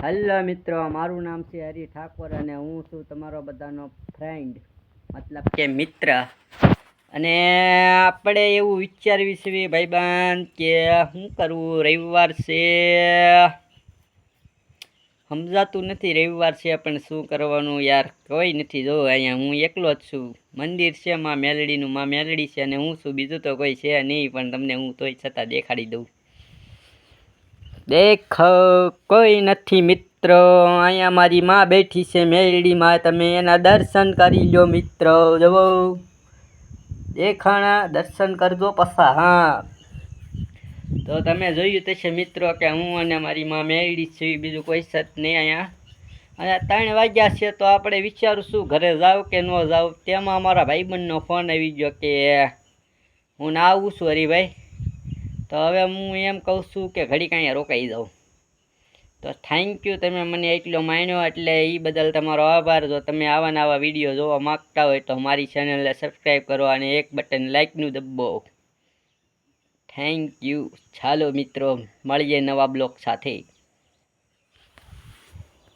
Hello મિત્રો, મારું નામ છે હરી ઠાકોર અને હું છું તમારો બધાનો ફ્રેન્ડ, મતલબ કે મિત્ર. અને આપણે એવું વિચારવી છે ભાઈબંધ કે શું કરવું. રવિવાર છે, સમજાતું નથી. રવિવાર છે પણ શું કરવાનું યાર, કોઈ નથી. જો અહીંયા હું એકલો જ છું. મંદિર છે માં મેલડીનું, માં મેલડી છે અને હું છું, બીજું તો કોઈ છે નહીં. પણ તમને હું તોય છતાં દેખાડી દઉં. દેખો, કોઈ નથી મિત્રો. અહીંયા મારી માં બેઠી છે મેલડીમાં, તમે એના દર્શન કરી લો મિત્રો. જવો દેખાણા, દર્શન કરજો પસા. હા, તો તમે જોયું થશે મિત્રો કે હું અને મારી માં મેલડી છે, બીજું કોઈ સત નહીં અહીંયા. અને 3 વાગ્યા છે તો આપણે વિચારશું ઘરે જાવ કે ન જાવ. તેમાં અમારા ભાઈબંધનો ફોન આવી ગયો કે હું ના આવું છું હરીભાઈ. તો હવે હું એમ કહું છું કે ઘડીક અહીંયા રોકાઈ જાઉં. તો થેન્ક યુ, તમે મને એટલો માન્યો, એટલે એ બદલ તમારો આભાર. જો તમે આવા નવા વિડીયો જોવા માગતા હોય તો મારી ચેનલને સબસ્ક્રાઈબ કરો અને એક બટન લાઇકનું દબાવો. Thank you. ચાલો મિત્રો, મળીએ નવા બ્લોગ સાથે.